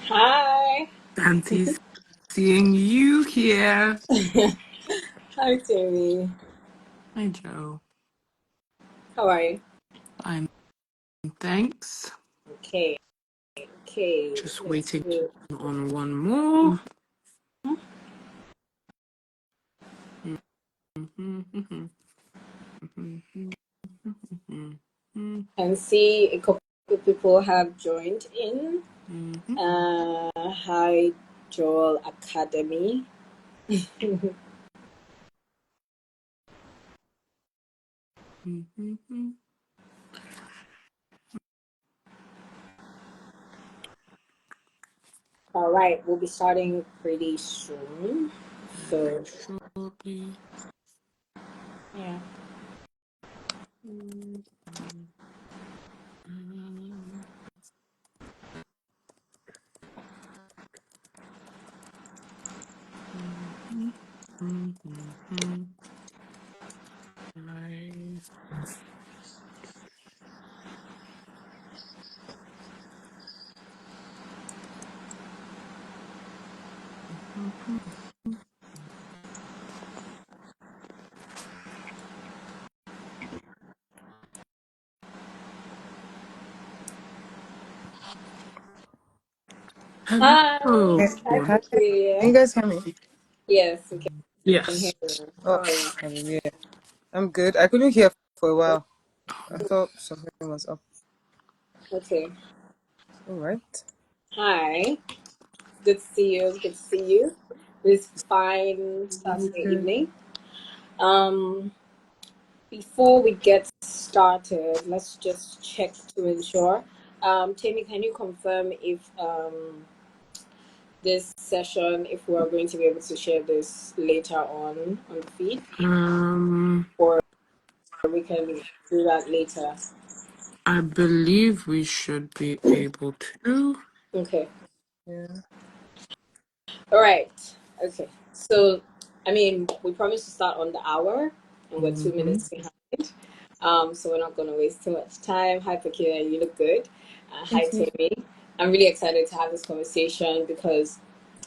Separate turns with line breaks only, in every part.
Hi.
Fancy seeing you here.
Hi, Terry.
Hi, Joe.
How are you?
Fine, thanks.
Okay. Okay.
Just
Let's
waiting
do.
on one more.
And see a couple of people have joined in. Hi, Joel Academy. All right, we'll be starting pretty soon. So
Shortly.
yeah. Hi.
Hello.
Hi,
Hi, can
Peculiar.
you guys hear me?
Yes, we can hear
Yes.
you. How
Oh,
are you?
hallelujah. I'm good. I couldn't hear for a while. I thought something was up.
Okay.
All right.
Hi. Good to see you. Good to see you. This fine Saturday evening. Um, Before we get started, let's just check to ensure. Tammy, can you confirm if this session, if we're going to be able to share this later on the feed, or we can do that later?
I believe we should be able to.
Okay.
Yeah.
All right. Okay. So, I mean, we promised to start on the hour, and we're 2 minutes behind. So we're not going to waste too much time. Hi, Peculiar, you look good. Hi,
Thank you.
Tammy. I'm really excited to have this conversation because,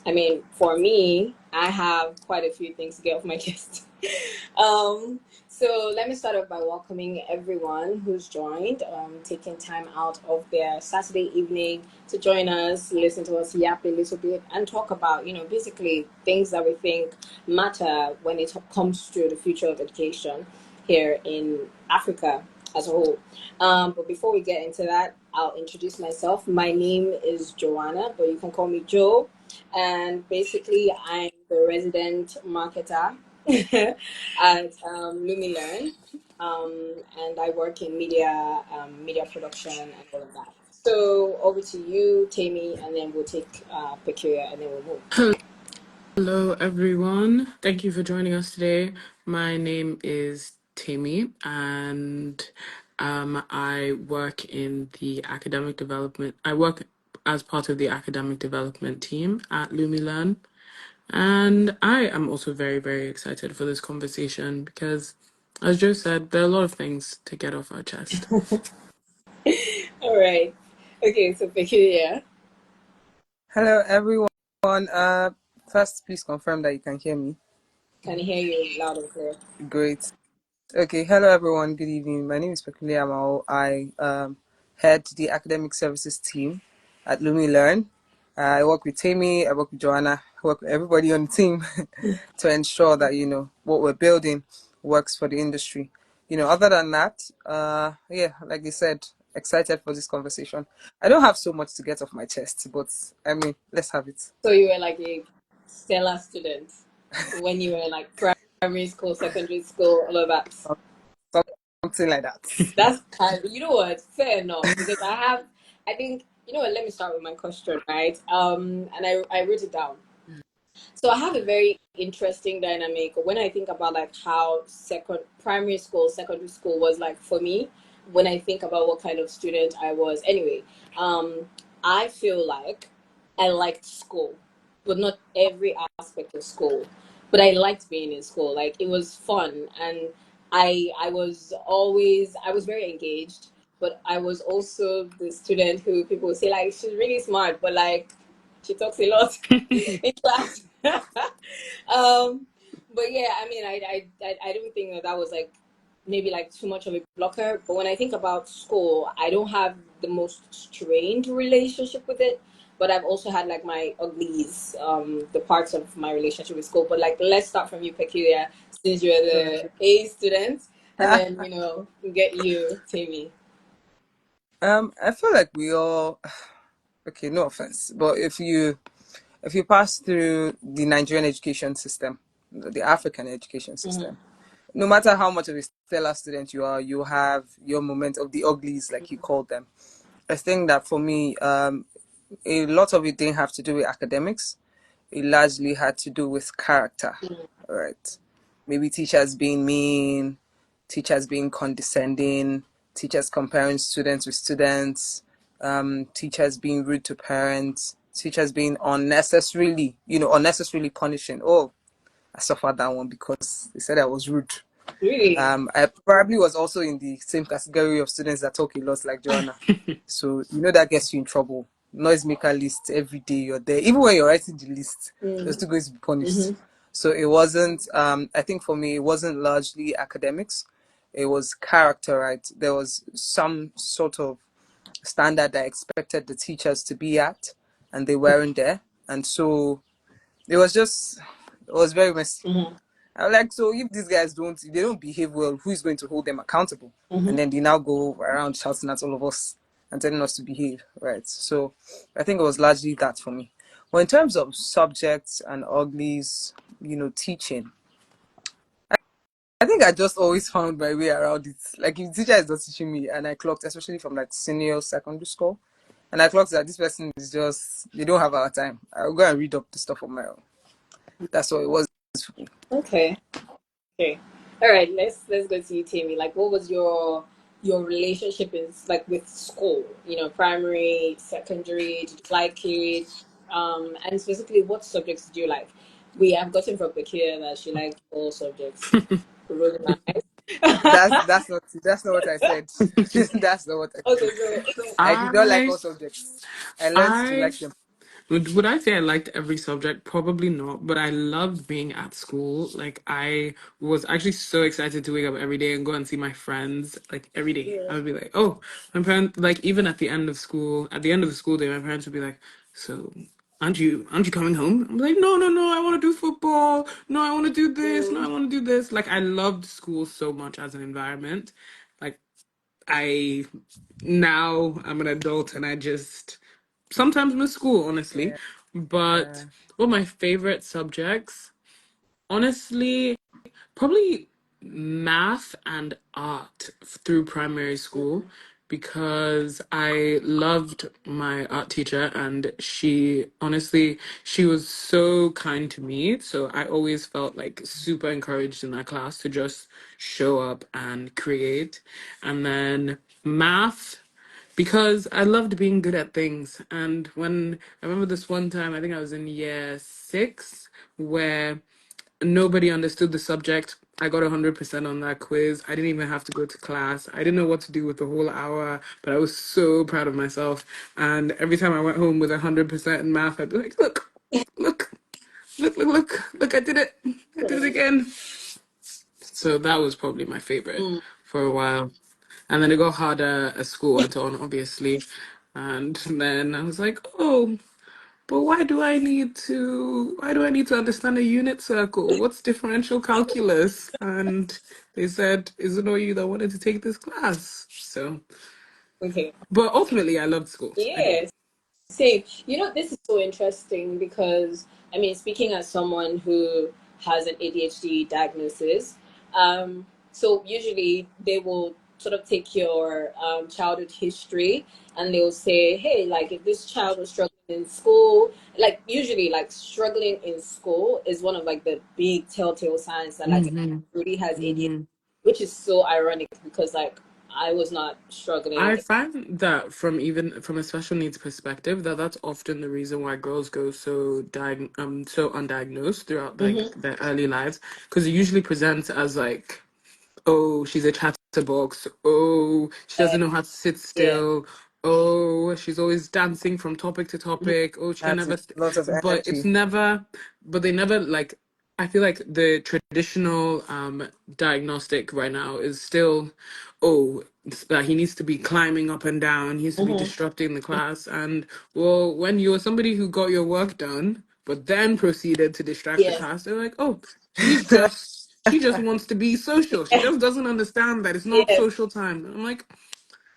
I mean, for me, I have quite a few things to get off my chest. um, so let me start off by welcoming everyone who's joined, taking time out of their Saturday evening to join us, listen to us yap a little bit, and talk about, basically things that we think matter when it comes to the future of education here in Africa as a whole. But before we get into that, I'll introduce myself. My name is Joanna, but you can call me Joe. And basically, I'm the resident marketer at Lumilearn. And I work in media production and all of that. So over to you, Tammy, and then we'll take Peculiar and then we'll move.
Hello, everyone. Thank you for joining us today. My name is Timmy, and I work in the academic development. I work as part of the academic development team at Lumilearn, and I am also very, very excited for this conversation because, as Joe said, there are a lot of things to get off our chest.
All right. Okay, so Peculiar,
Hello, everyone. First, please confirm that you can hear me.
can hear you loud and clear.
Great. Okay. Hello, everyone. Good evening. My name is Amao. I head the academic services team at Lumilearn. I work with Tammy. I work with Joanna. I work with everybody on the team to ensure that what we're building works for the industry. Other than that, yeah, like you said, excited for this conversation. I don't have so much to get off my chest, but I mean, let's have it.
So you were like a stellar student when you were like primary school, secondary school, all of that.
Something like that.
That's kind of, you know what, fair enough. Because I think, what, let me start with my question, right? And I wrote it down. So I have a very interesting dynamic when I think about like how primary school, secondary school was like for me, when I think about what kind of student I was. Anyway, I feel like I liked school, but not every aspect of school. But I liked being in school. Like it was fun, and I was very engaged, but I was also the student who people would say like she's really smart, but like She talks a lot in class. But yeah, I mean, I don't think that that was like maybe like too much of a blocker. But when I think about school, I don't have the most strained relationship with it. But I've also had like my uglies, the parts of my relationship with school. But like, let's start from you, Peculiar, since you're the A student, and then get you, Tammy.
I feel like we all, okay, no offense, but if you pass through the Nigerian education system, the African education
Mm-hmm.
system, no matter how much of a stellar student you are, you have your moment of the uglies, like you called them. I think that for me, a lot of it didn't have to do with academics. It largely had to do with character, right? Maybe teachers being mean, teachers being condescending, teachers comparing students with students, teachers being rude to parents, teachers being unnecessarily punishing. Oh, I suffered that one because they said I was rude.
Really?
I probably was also in the same category of students that talk a lot like Joanna. So that gets you in trouble. Noisemaker list every day you're there. Even when you're writing the list, you're still going to be punished.
Mm-hmm.
So it wasn't I think for me it wasn't largely academics. It was character, right? There was some sort of standard that I expected the teachers to be at and they weren't there. And so it was very messy.
Mm-hmm.
I'm like, so if these guys don't behave well, who is going to hold them accountable?
Mm-hmm.
And then they now go around shouting at all of us and telling us to behave, right? So I think it was largely that for me. Well, in terms of subjects and uglies, teaching, I think I just always found my way around it. Like if the teacher is not teaching me and I clocked, especially from like senior secondary school, and I clocked that this person is just, they don't have our time. I'll go and read up the stuff on my own. That's what it was for me.
Okay. Okay. All right. Let's go to you, Tammy. Like, what was your relationship in like with school? Primary, secondary. Did you like it? And specifically, what subjects did you like? We have gotten from Pekia that she liked all subjects. Really
That's
nice.
that's not what I said. That's not what I
Okay.
said.
So.
I did not like
I
all subjects. I learned to
I
like them.
would I say I liked every subject? Probably not, but I loved being at school. Like I was actually so excited to wake up every day and go and see my friends. Like every day,
Yeah.
I would be like, "Oh, my parents!" Like even at the end of school, at the end of the school day, my parents would be like, "So, aren't you coming home?" I'm like, "No, no, no! I want to do football. No, I want to do this. No, I
Mm,
want to do this." Like I loved school so much as an environment. Like I now I'm an adult and I just sometimes miss school, honestly.
Yeah.
But what my favorite subjects, honestly, probably math and art through primary school because I loved my art teacher and she was so kind to me. So I always felt like super encouraged in that class to just show up and create. And then math because I loved being good at things. And when I remember this one time, I think I was in year six, where nobody understood the subject. I got 100% on that quiz. I didn't even have to go to class. I didn't know what to do with the whole hour, but I was so proud of myself. And every time I went home with 100% in math, I'd be like, look, look, I did it. I did it again. So that was probably my favorite
mm,
for a while. And then it got harder as school went on, obviously. And then I was like, oh, but why do I need to understand a unit circle? What's differential calculus? And they said, isn't all you that wanted to take this class? So,
okay.
but ultimately I loved school anyway.
Yes. Same. This is so interesting because, I mean, speaking as someone who has an ADHD diagnosis, so usually they will sort of take your childhood history and they'll say, hey, like if this child was struggling in school, like usually like struggling in school is one of like the big telltale signs that like
hmm
really has ADHD,
hmm
which is so ironic because like I was not
I
struggling.
find that from a special needs perspective, that's often the reason why girls go so undiagnosed throughout like
Hmm.
their early lives because it usually presents as like, oh, she's a chatterbox. Oh, she doesn't know how to sit
Yeah.
still. oh, she's always dancing from topic to topic. Oh, she can
That's
never,
a lot of
but it's
energy.
never, but they never like, I feel like the traditional diagnostic right now is still, oh, that he needs to be climbing up and down, he needs to be
Mm-hmm.
disrupting the class. And well, when you're somebody who got your work done, but then proceeded to distract the
Yes.
class, they're like, oh, she just wants to be social. She just doesn't understand that it's not
Yes.
social time. I'm like,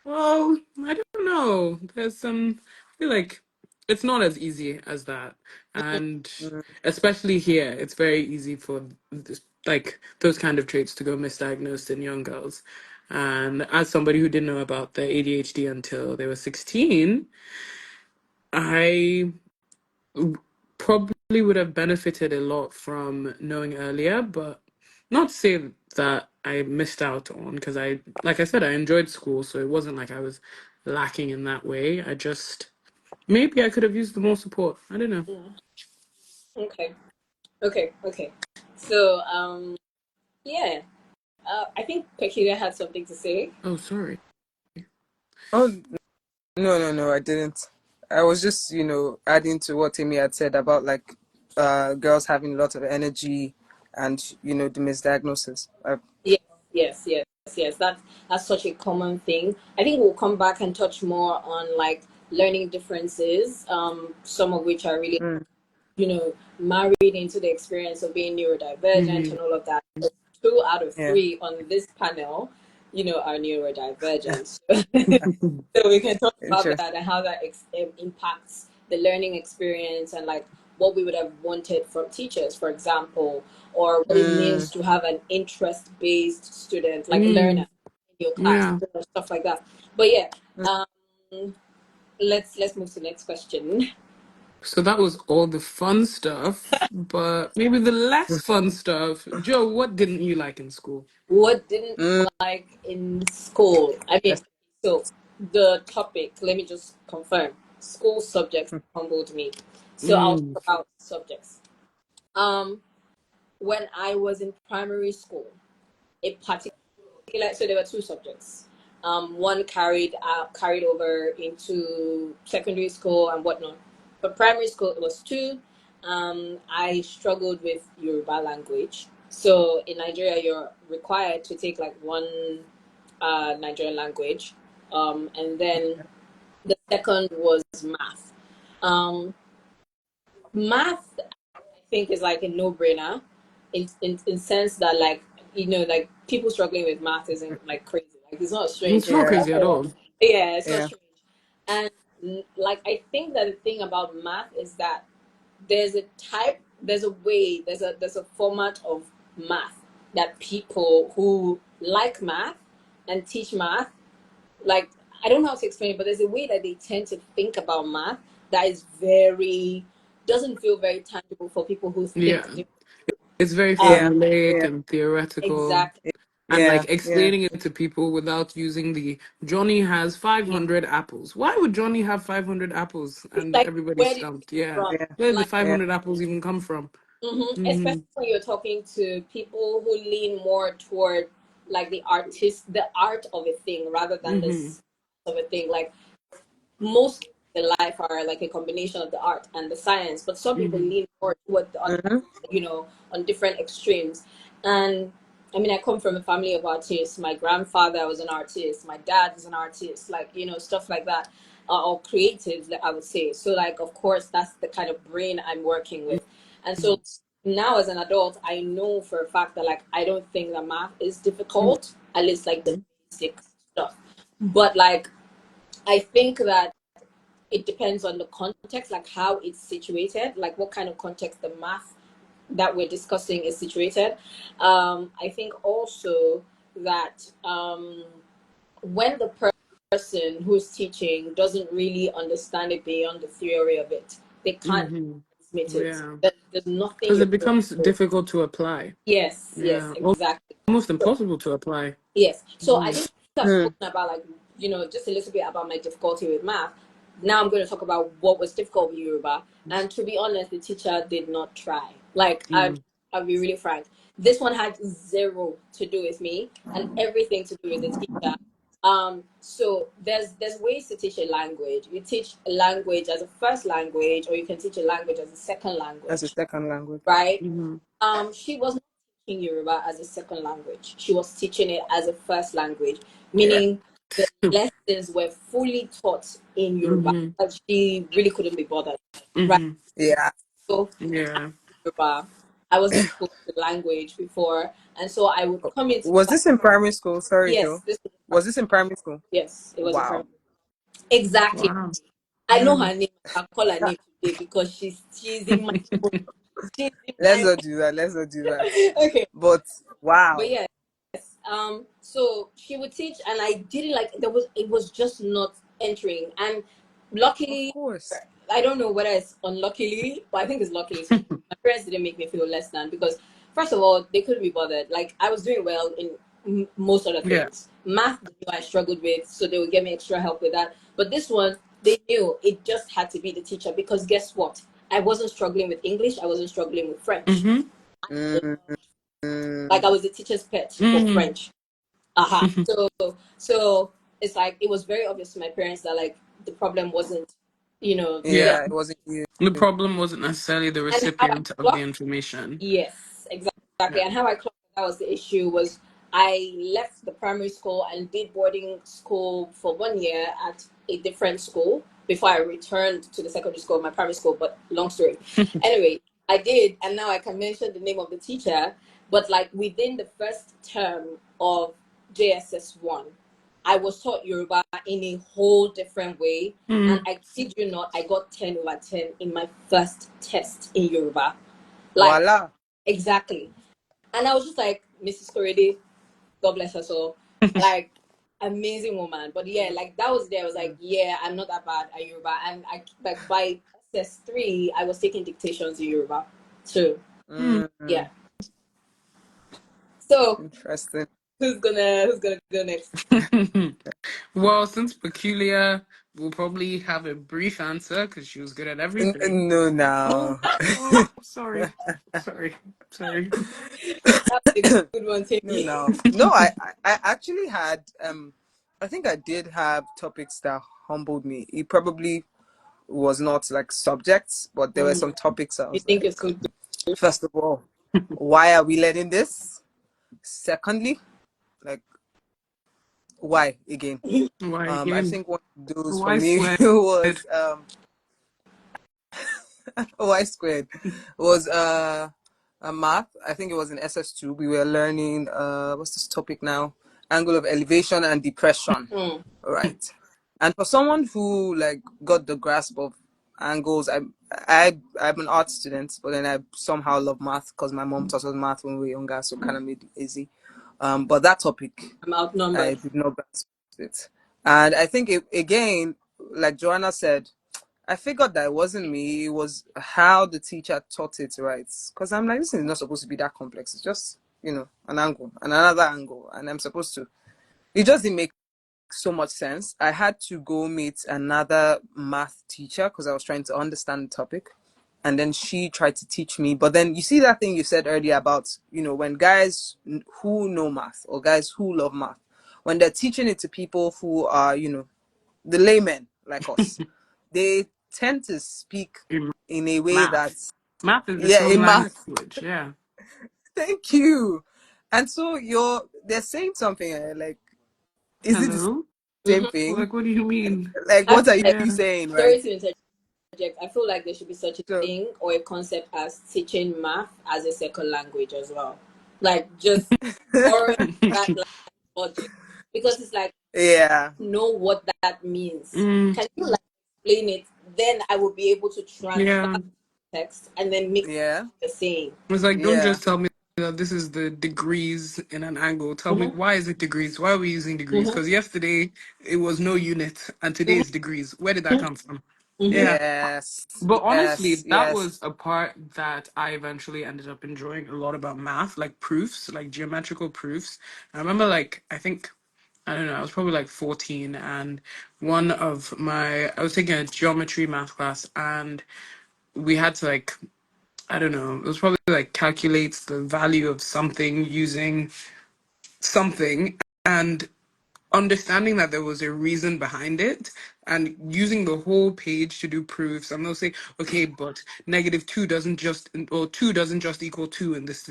well, I don't know. There's some, I feel like it's not as easy as that. And
Mm,
especially here, it's very easy for this, like those kind of traits to go misdiagnosed in young girls. And as somebody who didn't know about the ADHD until they were 16, I probably would have benefited a lot from knowing earlier, but not to say that I missed out on, because like I said, I enjoyed school, so it wasn't like I was lacking in that way. I just, maybe I could have used more support. I don't know.
Mm. Okay. Okay. Okay. So, yeah. I think Peculiar had something to say.
Oh, sorry.
oh, no, I didn't. I was just, adding to what Amy had said about like girls having a lot of energy and, the misdiagnosis.
Yes, yes, yes, yes. That's such a common thing. I think we'll come back and touch more on like learning differences, some of which are really,
Mm,
married into the experience of being neurodivergent
Mm-hmm.
and all of that. But 2 out of 3
yeah.
on this panel, are neurodivergent. So we can talk about
Interesting.
that and how that impacts the learning experience and like what we would have wanted from teachers, for example, or what it
Mm,
means to have an interest-based student, like learner
Mm,
in your class,
yeah.
stuff like that. But yeah,
mm,
um, let's move to the next question.
So that was all the fun stuff, but maybe the less
mm,
fun stuff. Joe, what didn't you like in school?
What didn't
mm,
like in school? I mean,
yes.
so the topic, let me just confirm. School subjects
Mm,
humbled me. So I'll
Mm,
talk about subjects. Um, when I was in primary school, a particular, so there were 2 subjects. One carried over into secondary school and whatnot. But primary school it was 2. I struggled with Yoruba language. So in Nigeria, you're required to take like one Nigerian language, and then the second was math. Um, Math think is like a no-brainer in sense that like like people struggling with math isn't like crazy, like it's not strange
it's
at
not
yeah.
crazy at
all.
all.
Yeah, it's not
Yeah.
strange. And like I think that the thing about math is that there's a format of math that people who like math and teach math, like, I don't know how to explain it, but there's a way that they tend to think about math that is very doesn't feel very tangible for people who think
Yeah.
differently.
It's very
Um,
Yeah.
formulaic
Yeah.
and theoretical,
exactly.
and
Yeah.
like
Yeah.
explaining it to people without using the Johnny has
Yeah.
500 apples. Why would Johnny have 500 apples?
It's
And
like,
everybody's
where did it
stumped. Yeah.
come from?
Yeah.
Where did the
Like,
Yeah.
500 apples even come from?
especially
Mm-hmm.
when you're talking to people who lean more toward like the art of a thing rather than the
Mm-hmm.
science of a thing. Like most in life are like a combination of the art and the science, but some people
Mm-hmm.
lean more toward the other,
Mm-hmm.
on different extremes. And I mean, I come from a family of artists. My grandfather was an artist. My dad was an artist. Like, stuff like that, or creatives, that I would say. So, like, of course, that's the kind of brain I'm working with. And so now, as an adult, I know for a fact that like I don't think that math is difficult, at least like the basic stuff. But like, I think that it depends on the context, like how it's situated, like what kind of context the math that we're discussing is situated. I think also that when the person who's teaching doesn't really understand it beyond the theory of it, they can't
Mm-hmm.
transmit it.
Yeah.
There's nothing
Because
you're
it
going
becomes
to do.
difficult to apply.
Yes, yes,
Yeah.
exactly.
Almost
So,
impossible to apply.
yes. So I
Mm.
think I've
Mm,
spoken about like, just a little bit about my difficulty with math. Now I'm going to talk about what was difficult with Yoruba. And to be honest, the teacher did not try. Like
Mm.
I'll be really frank. This one had zero to do with me and everything to do with the teacher. So there's ways to teach a language. You teach a language as a first language, or you can teach a language as a second
As a
language,
second language.
right?
Mm-hmm.
She was not teaching Yoruba as a second language. She was teaching it as a first language,
Yeah.
meaning the lessons were fully taught in Yoruba,
Mm-hmm.
but she really couldn't be bothered, right?
Mm-hmm.
Yeah.
So
Yeah.
Yoruba, I was exposed to the language before, and so I would come into
Was
class.
this in primary school? Sorry,
Yes,
Joe.
this was
Was this in primary school?
yes, it was in
Wow.
primary. Exactly.
Wow.
I know
Yeah.
her name. I call her name today because she's in my she's in
Let's
my
not do that. Let's not do that.
okay.
But
But
wow.
yeah, so she would teach, and I didn't like it was just not entering. And
Of
luckily,
course.
I don't know whether it's unluckily, but I think it's luckily. So my parents didn't make me feel less than, because first of all, they couldn't be bothered. Like, I was doing well in most other
Yeah.
things. Math, they knew I struggled with, so they would get me extra help with that. But this one, they knew it just had to be the teacher, because guess what? I wasn't struggling with English. I wasn't struggling with French.
Mm-hmm.
Mm,
Like,
mm,
I was the teacher's pet for
Mm-hmm.
French. So it's like, it was very obvious to my parents that, like, the problem wasn't,
Yeah.
them.
yeah, it wasn't you.
The problem wasn't necessarily the
And how I
recipient of the
clocked,
information.
yes, exactly.
Yeah.
And how I clocked that was the issue was, I left the primary school and did boarding school for 1 year at a different school before I returned to the secondary school, my primary school. But long story. Anyway, I did, and now I can mention the name of the teacher. But like, within the first term of JSS 1, I was taught Yoruba in a whole different way. And
Mm.
I kid you not, I got 10/10 in my first test in Yoruba. Like,
Voila.
exactly. And I was just like, Mrs. Korede, God bless her soul. Like, amazing woman. But yeah, like, that was there. I was like, yeah, I'm not that bad at Yoruba. And I, like, by SS3, I was taking dictations in Yoruba. So
Mm,
yeah. So
interesting.
who's gonna go next?
Well, since Peculiar will probably have a brief answer because she was good at everything.
No,
Oh,
now.
oh, sorry, sorry, sorry.
That was a good one,
No,
Tammy.
no. No, I actually had I think I did have topics that humbled me. It probably was not like subjects, but there were some topics I
You
was
think
like,
you're so good?
first of all, why are we learning this? Secondly, like, why again?
Why
I
again?
think one of those for
Why
me
squared?
was y squared was a math. I think it was in SS2. We were learning what's this topic now? Angle of elevation and depression.
Mm,
All right. And for someone who like got the grasp of angles, I'm an art student, but then I somehow love math because my mom taught us math when we were younger, so kind of made it easy. But that topic
I'm
I
outnumbered.
did not grasp it. And I think it, again, like Joanna said, I figured that it wasn't me. It was how the teacher taught it, right? Because I'm like, this is not supposed to be that complex. It's just, an angle and another angle. And I'm supposed to. It just didn't make so much sense. I had to go meet another math teacher because I was trying to understand the topic. And then she tried to teach me. But then you see that thing you said earlier about, when guys who know math or guys who love math, when they're teaching it to people who are, the laymen like us, they tend to speak
In
in a way
math.
that's,
Math is its
yeah,
own
in math.
language. Yeah.
Thank you. And so they're saying something like, is it the
Hello.
same
Mm-hmm.
thing?
Like, what do you mean?
Like,
I
what
feel
are
like,
you
Yeah.
saying, right?
sorry to interject. I feel like there should be such a
So,
thing, or a concept, as teaching math as a second language as well. Like, just borrowing that logic, because it's like,
yeah,
know what that means.
Mm,
Can you, like, explain it? Then I will be able to transfer
yeah.
text and then mix
yeah,
the same.
It's like, don't
yeah,
just tell me that this is the degrees in an angle. Tell me,
Mm-hmm.
why is it degrees? Why are we using degrees?
Mm-hmm.
Because yesterday it was no unit and today it's degrees. Where did that come from?
Mm-hmm.
Yeah.
yes,
But
yes,
honestly, that
yes.
was a part that I eventually ended up enjoying a lot about math, like proofs, like geometrical proofs. I remember, like, I think, I don't know, I was probably like 14, and I was taking a geometry math class, and we had to, like, I don't know, it was probably like calculate the value of something using something. And understanding that there was a reason behind it and using the whole page to do proofs. And they'll say, okay, but -2 doesn't just, or 2 doesn't just equal 2 in this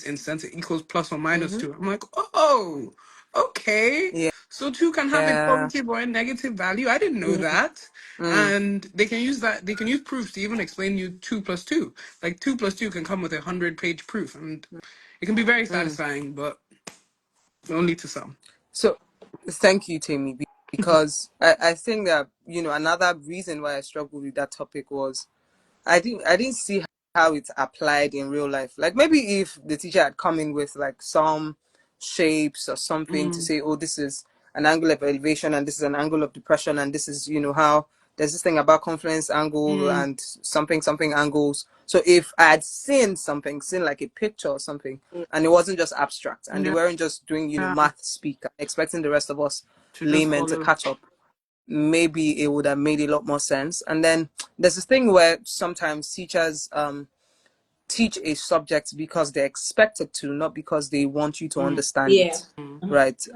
instance, it equals plus or minus
Mm-hmm.
2. I'm like, oh, okay.
Yeah.
So 2 can have a
Yeah.
positive or a negative value. I didn't know that.
Mm.
And they can use that, they can use proofs to even explain you 2 plus 2. Like 2 plus 2 can come with 100-page proof. And it can be very
Mm.
satisfying, but only to some.
So, thank you, Tammy, because I think that, another reason why I struggled with that topic was I didn't see how it's applied in real life. Like maybe if the teacher had come in with like some shapes or something to
Mm,
say, oh, this is an angle of elevation and this is an angle of depression and this is, how there's this thing about confluence angle
mm,
and something angles. So if I had seen like a picture or something, and it wasn't just abstract and they
yeah.
weren't just doing, math speak, expecting the rest of us
To just
laymen to
follow.
catch up, maybe it would have made a lot more sense. And then there's this thing where sometimes teachers teach a subject because they're expected to, not because they want you to
Mm,
understand
Yeah.
it,
mm,
right?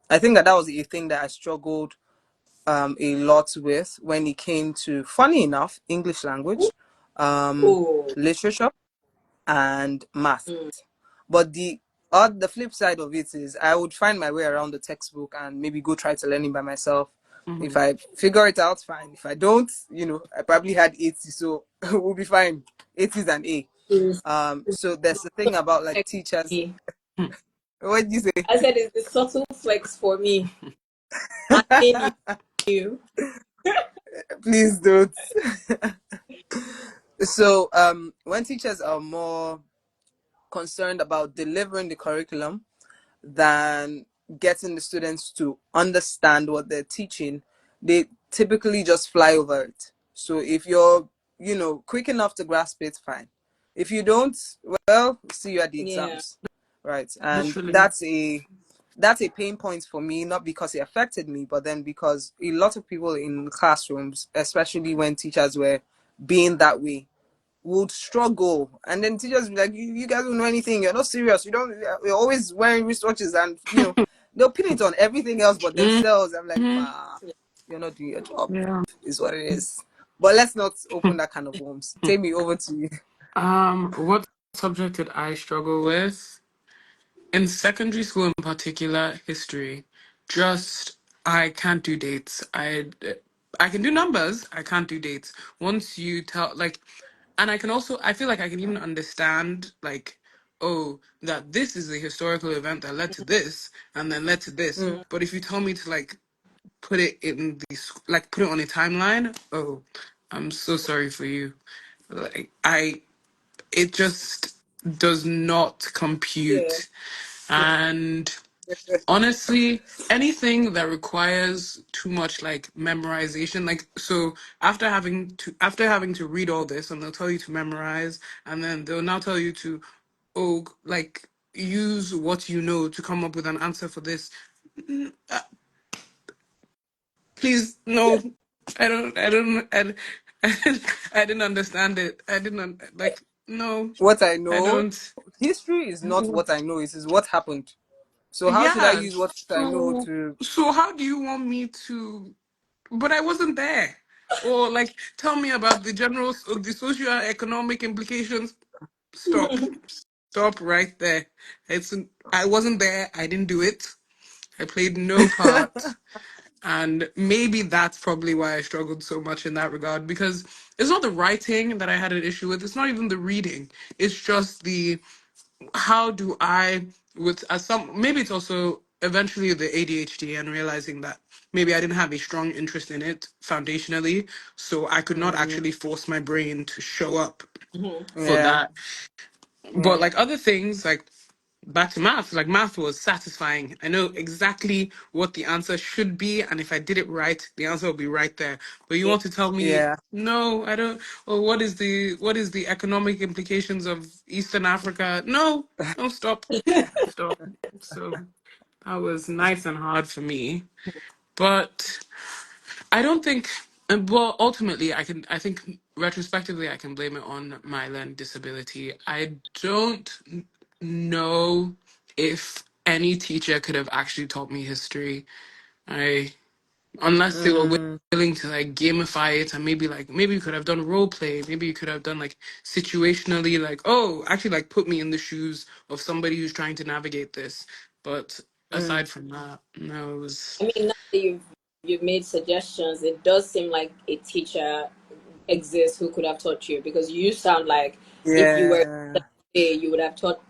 I think that was a thing that I struggled a lot with when it came to, funny enough, English language,
Oh.
literature, and math.
Mm.
But the flip side of it is I would find my way around the textbook and maybe go try to learn it by myself. If
mm,
I figure it out, fine. If I don't, I probably had 80, so we'll be fine. 80 is an A.
It's
So there's the thing about like
flex for
teachers.
me.
mm.
What did you say?
I said it's the subtle flex for me. I mean you.
Please don't. So when teachers are more concerned about delivering the curriculum than getting the students to understand what they're teaching, they typically just fly over it. So if you're, quick enough to grasp it, fine. If you don't, well, see you at the
Yeah.
exams, right? And
Literally.
that's a pain point for me, not because it affected me, but then because a lot of people in classrooms, especially when teachers were being that way, would struggle, and then teachers be like, you guys don't know anything, you're not serious, you're always wearing wristwatches, and they'll pin it on everything else but
Mm,
themselves. I'm like,
mhm.
ma, you're not doing your job,
Yeah.
is what it is. But let's not open that kind of worms. Take me over to you.
What subject did I struggle with? In secondary school, in particular, history. Just I can't do dates. I can do numbers. I can't do dates. Once you tell like, and I can also I feel like I can even understand like, oh, that this is a historical event that led to this and then led to this.
Mm.
But if you tell me to like put it in like put it on a timeline, oh, I'm so sorry for you. Like it just does not
Yeah.
compute. And honestly, anything that requires too much like memorization, like so after having to read all this, and they'll tell you to memorize, and then they'll now tell you to, oh, like use what you know to come up with an answer for this. Please, no, I didn't understand it. I didn't like, no,
What I
I
know,
don't.
history is not what I know, it is what happened. So how should I
Yeah.
use what I know
So,
to
so how do you want me to? But I wasn't there. Or like, tell me about the socio-economic implications. Stop, stop right there. I wasn't there. I didn't do it. I played no part. And maybe that's probably why I struggled so much in that regard, because it's not the writing that I had an issue with. It's not even the reading. It's just the how do I with as some maybe it's also eventually the ADHD and realizing that maybe I didn't have a strong interest in it foundationally, so I could not
Mhm.
actually force my brain to show up
Mhm.
for
Yeah.
that. But
Yeah.
like other things, like back to math, like math was satisfying. I know exactly what the answer should be, and if I did it right, the answer will be right there. But you
Yeah.
want to tell me,
Yeah.
no, I don't. Or what is the economic implications of Eastern Africa? No, no, stop, stop. So that was nice and hard for me. But I don't think, well, ultimately, I think retrospectively, I can blame it on my learning disability. I don't know if any teacher could have actually taught me history. I Unless they were
Mm,
willing to like gamify it, and maybe you could have done role play, maybe you could have done like situationally, like, oh, actually like put me in the shoes of somebody who's trying to navigate this. But
mm.
aside from that, no, it was.
I mean, now that you've made suggestions, it does seem like a teacher exists who could have taught you, because you sound like if you were
Yeah.
today, you would have taught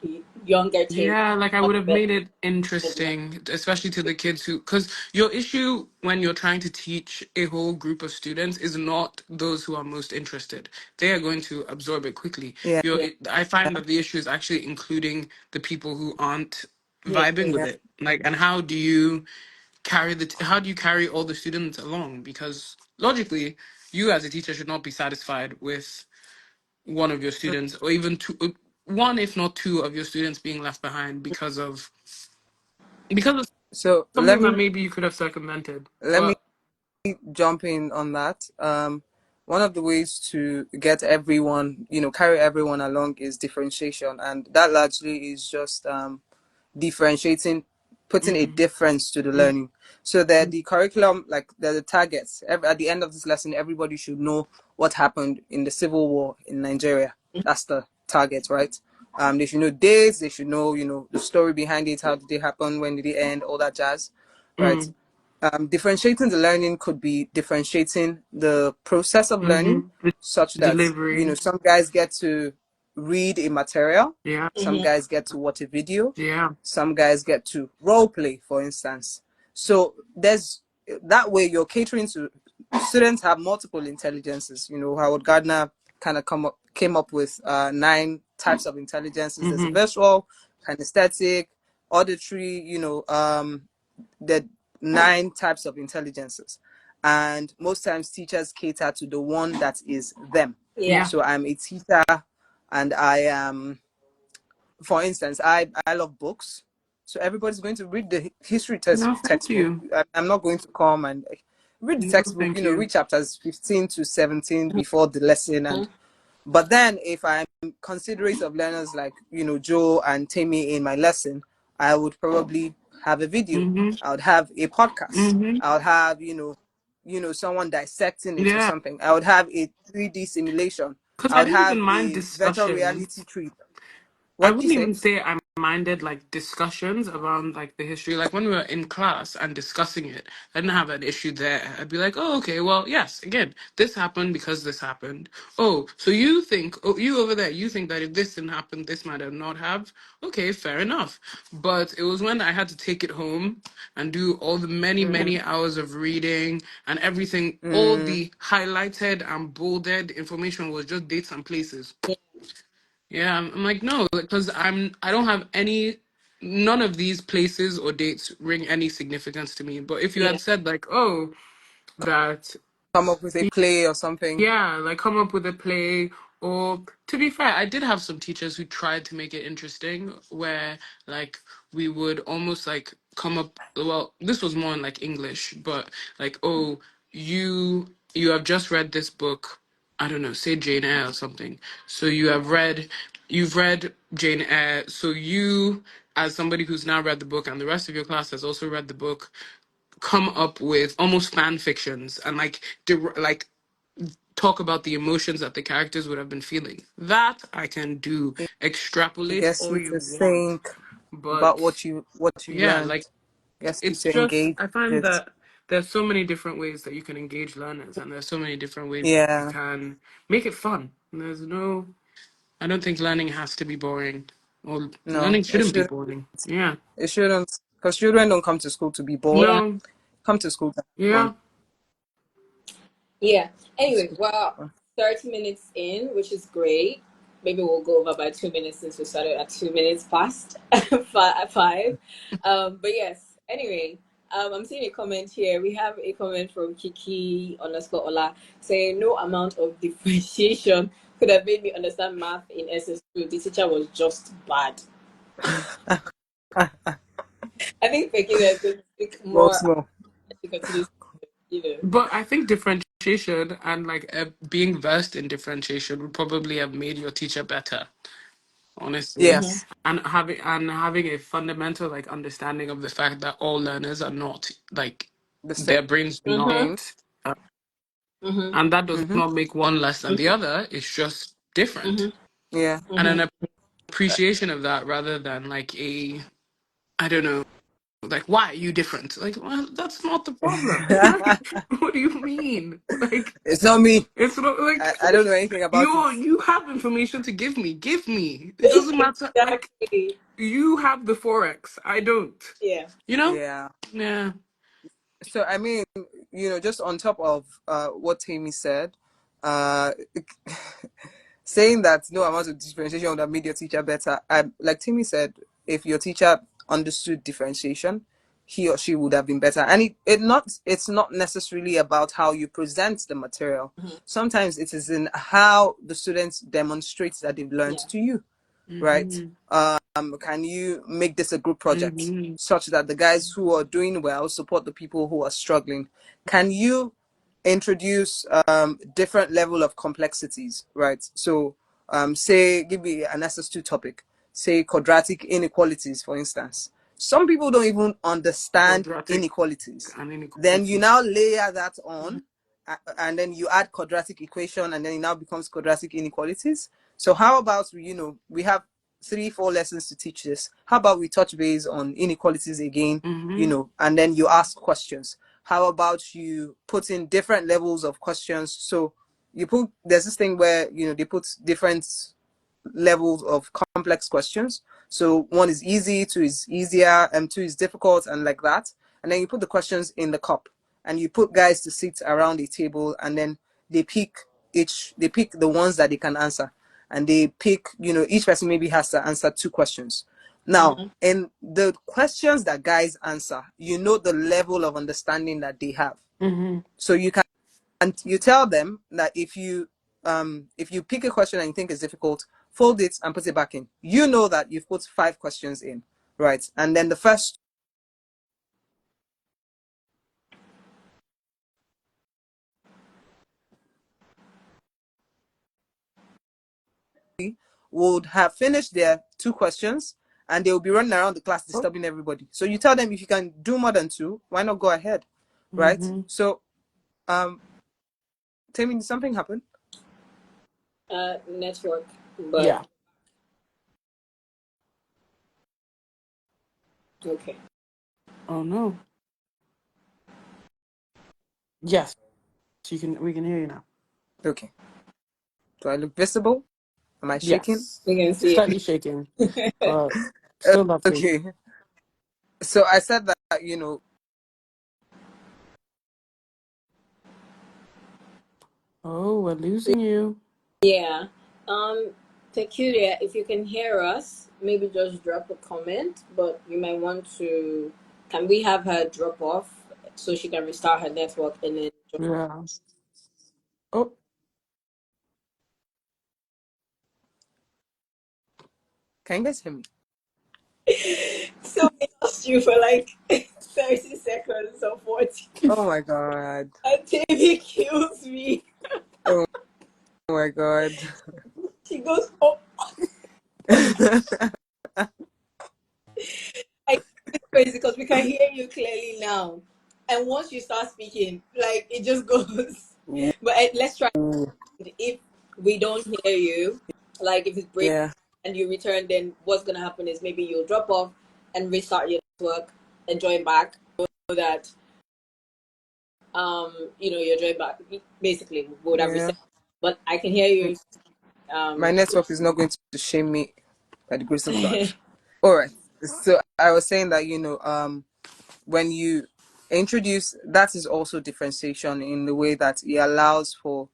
younger Tim
Yeah, like I
much
would have
better.
made it interesting, especially to the kids who, because your issue when you're trying to teach a whole group of students is not those who are most interested. They are going to absorb it quickly.
Yeah.
Yeah,
I find that the issue is actually including the people who aren't
yeah,
vibing with
Yeah.
it. Like, and how do you how do you carry all the students along? Because logically, you as a teacher should not be satisfied with one of your students, or even two, one if not two of your students being left behind because of
So
something that maybe you could have circumvented.
let me
But
jump in on that. One of the ways to get everyone, carry everyone along is differentiation, and that largely is just differentiating, putting a
mm,
difference to the
mm,
learning. So that the curriculum, like the targets, at the end of this lesson, everybody should know what happened in the civil war in Nigeria. That's the target, right? They should know dates. They should know, the story behind it. How did it happen? When did it end? All that jazz, right?
mm,
Differentiating the learning could be differentiating the process of learning,
the
such that
delivery.
some guys get to read a material,
Yeah,
some
mm-hmm.
guys get to watch a video,
yeah.
some guys get to role play, for instance. So there's that way you're catering to students have multiple intelligences. Howard Gardner kind of came up with 9 types of intelligences. There's a
Mm-hmm.
visual, kinesthetic, auditory, the 9 types of intelligences. And most times teachers cater to the one that is them.
Yeah,
Yeah.
So I'm a teacher and I am, for instance, I love books. So everybody's going to read the history
No, thank
textbook.
you.
I'm not going to come and read the
No,
textbook,
thank you.
read chapters 15 to 17 before the lesson. And but then if I'm considerate of learners like, Joe and Tammy in my lesson, I would probably have a video.
Mm-hmm.
I would have a podcast.
Mm-hmm.
I would have, someone dissecting it or
Yeah.
something. I would have a 3D simulation.
Because
I
I
would
didn't even
have
mind
a virtual reality
discussions.
trip.
I
What do you
wouldn't
say?
even say I minded like discussions around like the history. Like when we were in class and discussing it, I didn't have an issue there. I'd be like, oh, okay, well, yes, again, this happened because this happened. Oh, so you think, oh, you over there, you think that if this didn't happen, this might have not have. Okay, fair enough. But it was when I had to take it home and do all the many,
Mm,
many hours of reading and everything, all
mm,
the highlighted and bolded information was just dates and places. Yeah, I'm like, no, because I don't have any, none of these places or dates ring any significance to me. But if you
yeah,
had said like, oh, that
come up with a play or something.
yeah, like come up with a play. Or to be fair, I did have some teachers who tried to make it interesting, where like we would almost like come up. Well, this was more in like English, but like, oh, you have just read this book. I don't know, say Jane Eyre or something. So you've read Jane Eyre. So you, as somebody who's now read the book, and the rest of your class has also read the book, come up with almost fan fictions and like like talk about the emotions that the characters would have been feeling. That I can do.
It
Extrapolate
gets
all
you
you
to
want.
think about
But
what you
yeah,
learned.
like
Gets you
it's
to
just
engage
I find
it.
that there's so many different ways that you can engage learners, and there's so many different ways you
Yeah.
can make it fun. And there's no I don't think learning has to be boring. Or
No,
learning shouldn't be boring. Yeah.
it shouldn't, because children don't come to school to be bored.
yeah,
No.
Come to school to have fun.
Yeah.
yeah. Anyway,
School to
well,
have fun.
30 minutes in, which is great. Maybe we'll go over by 2 minutes since we started at 2 minutes past five. But yes, anyway, I'm seeing a comment here. We have a comment from Kiki underscore Ola saying no amount of differentiation could have made me understand math in SS2. The teacher was just bad. I think Becky is going to speak
Well,
more
small.
as she continues, you know.
But I think differentiation and like being versed in differentiation would probably have made your teacher better. honestly,
Yes,
Mm-hmm.
and having a fundamental like understanding of the fact that all learners are not like
the
their brains do
Mm-hmm.
same.
not,
Mm-hmm.
and that does
Mm-hmm.
not make one less than the other. It's just different,
Mm-hmm.
Yeah.
and
Mm-hmm.
an appreciation of that rather than like a I don't know, like why are you different? Like, well, that's not the problem. What do you mean? Like,
It's not me.
it's not like
I don't know anything about it.
you have information to give me. Give me. It doesn't matter. Like,
Exactly.
you have the forex. I don't.
Yeah.
You know?
Yeah.
Yeah.
So I mean, just on top of what Tammy said, uh, saying that no amount of differentiation would have made your teacher better. Like Timmy said, if your teacher understood differentiation, he or she would have been better. And it's not necessarily about how you present the material.
Mm-hmm.
Sometimes it is in how the students demonstrate that they've learned
Yeah.
to you, right?
Mm-hmm.
Can you make this a group project
Mm-hmm.
such that the guys who are doing well support the people who are struggling? Can you introduce different level of complexities, right? So say give me an SS2 topic, say quadratic inequalities, for instance. Some people don't even understand
Quadratic
inequalities.
and
Then you
inequalities.
now layer that on, and then you add quadratic equation, and then it now becomes quadratic inequalities. So how about we have 3-4 lessons to teach this. How about we touch base on inequalities again,
Mm-hmm.
and then you ask questions. How about you put in different levels of questions? So there's this thing where they put different levels of complex questions. So one is easy, two is easier, and two is difficult, and like that. And then you put the questions in the cup, and you put guys to sit around a table, and then they pick the ones that they can answer, and they pick each person maybe has to answer 2 questions. Now,
Mm-hmm.
in the questions that guys answer, the level of understanding that they have.
Mm-hmm.
So you can and you tell them that if you pick a question and you think is difficult, fold it and put it back in. You know that you've put 5 questions in, right? And then the first would have finished their 2 questions, and they will be running around the class
Oh.
disturbing everybody. So you tell them, if you can do more than 2, why not go ahead, right?
Mm-hmm.
So tell me, did something happen?
Network, but
Yeah.
okay.
Oh no. Yes. You can. We can hear you now.
Okay. Do I look visible? Am I shaking?
Yes.
We can see
Slightly shaking, but still lovely.
Okay. So I said that
Oh, we're
it.
losing you.
Yeah. Um, Peculiar, if you can hear us, maybe just drop a comment, but you might want to. Can we have her drop off so she can restart her network and then
Yeah. Oh.
can you guys hear me?
so we lost you for like 30 seconds or 40.
Oh my god.
And Davy kills me.
Oh my god.
She goes, oh, I it's crazy because we can hear you clearly now. And once you start speaking, like it just goes. But let's try. If we don't hear you, like if it's break
Yeah.
and you return, then what's gonna happen is maybe you'll drop off and restart your network and join back so that you're joined back. Basically, we would have
Yeah.
reset. But I can hear you.
My
Um,
network is not going to shame me by the grace of God. All right. So I was saying that when you introduce, that is also differentiation in the way that it allows for